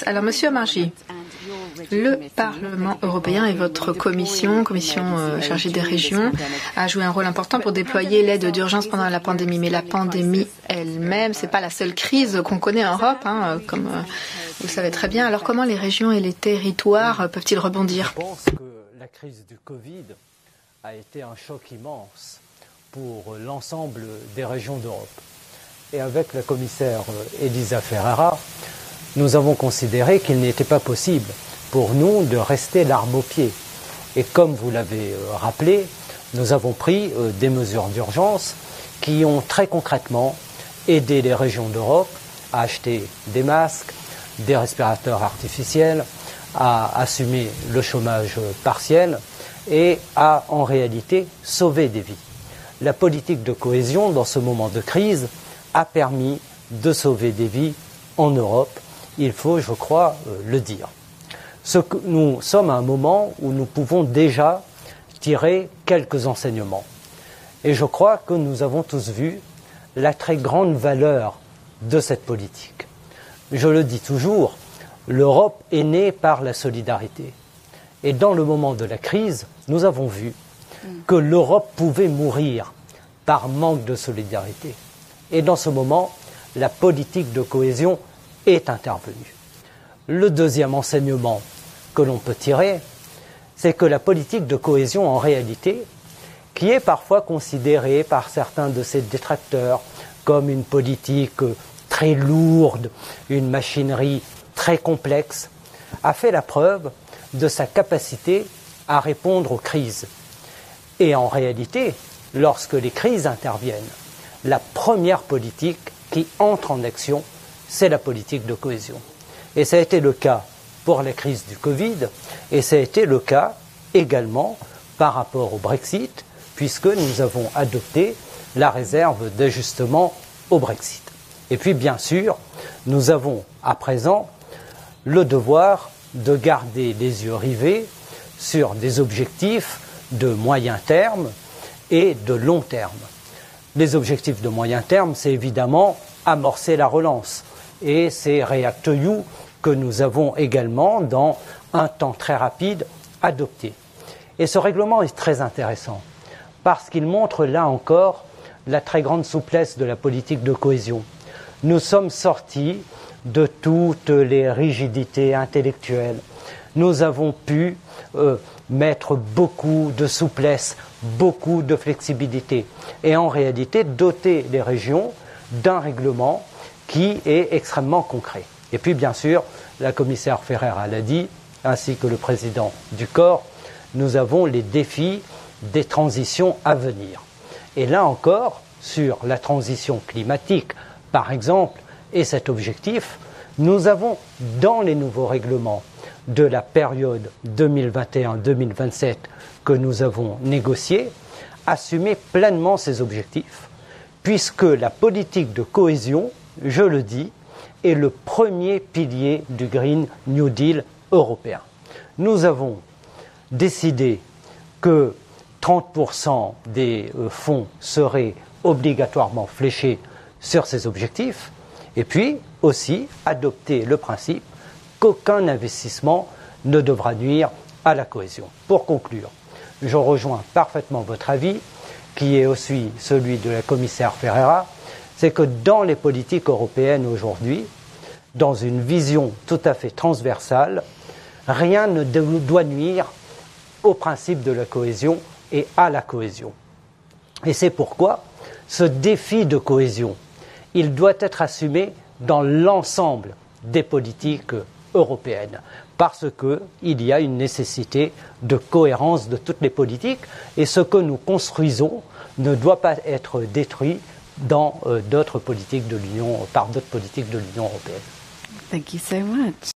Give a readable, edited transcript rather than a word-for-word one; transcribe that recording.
Alors, Monsieur Omarjee, le Parlement européen et votre commission chargée des régions, a joué un rôle important pour déployer l'aide d'urgence pendant la pandémie. Mais la pandémie elle-même, c'est pas la seule crise qu'on connaît en Europe, comme vous le savez très bien. Alors, comment les régions et les territoires peuvent-ils rebondir? Je pense que la crise du Covid a été un choc immense pour l'ensemble des régions d'Europe. Et avec la commissaire Elisa Ferreira, nous avons considéré qu'il n'était pas possible pour nous de rester l'arme au pied. Et comme vous l'avez rappelé, nous avons pris des mesures d'urgence qui ont très concrètement aidé les régions d'Europe à acheter des masques, des respirateurs artificiels, à assumer le chômage partiel et à en réalité sauver des vies. La politique de cohésion dans ce moment de crise a permis de sauver des vies en Europe. Il faut, je crois, le dire. Nous sommes à un moment où nous pouvons déjà tirer quelques enseignements. Et je crois que nous avons tous vu la très grande valeur de cette politique. Je le dis toujours, l'Europe est née par la solidarité. Et dans le moment de la crise, nous avons vu que l'Europe pouvait mourir par manque de solidarité. Et dans ce moment, la politique de cohésion est intervenue. Le deuxième enseignement que l'on peut tirer, c'est que la politique de cohésion, en réalité, qui est parfois considérée par certains de ses détracteurs comme une politique très lourde, une machinerie très complexe, a fait la preuve de sa capacité à répondre aux crises. Et en réalité, lorsque les crises interviennent, la première politique qui entre en action, c'est la politique de cohésion. Et ça a été le cas pour la crise du Covid, et ça a été le cas également par rapport au Brexit, puisque nous avons adopté la réserve d'ajustement au Brexit. Et puis, bien sûr, nous avons à présent le devoir de garder les yeux rivés sur des objectifs de moyen terme et de long terme. Les objectifs de moyen terme, c'est évidemment amorcer la relance. Et c'est REACT-EU que nous avons également, dans un temps très rapide, adopté. Et ce règlement est très intéressant, parce qu'il montre là encore la très grande souplesse de la politique de cohésion. Nous sommes sortis de toutes les rigidités intellectuelles. Nous avons pu mettre beaucoup de souplesse, beaucoup de flexibilité, et en réalité doter les régions d'un règlement qui est extrêmement concret. Et puis, bien sûr, la commissaire Ferreira l'a dit, ainsi que le président du corps, nous avons les défis des transitions à venir. Et là encore, sur la transition climatique, par exemple, et cet objectif, nous avons, dans les nouveaux règlements de la période 2021-2027 que nous avons négocié, assumé pleinement ces objectifs, puisque la politique de cohésion, je le dis, est le premier pilier du Green New Deal européen. Nous avons décidé que 30% des fonds seraient obligatoirement fléchés sur ces objectifs, et puis aussi adopter le principe qu'aucun investissement ne devra nuire à la cohésion. Pour conclure, je rejoins parfaitement votre avis, qui est aussi celui de la commissaire Ferreira, c'est que dans les politiques européennes aujourd'hui, dans une vision tout à fait transversale, rien ne doit nuire au principe de la cohésion et à la cohésion. Et c'est pourquoi ce défi de cohésion, il doit être assumé dans l'ensemble des politiques européennes, parce qu'il y a une nécessité de cohérence de toutes les politiques, et ce que nous construisons ne doit pas être détruit dans d'autres politiques de l'Union, par d'autres politiques de l'Union européenne. Thank you so much.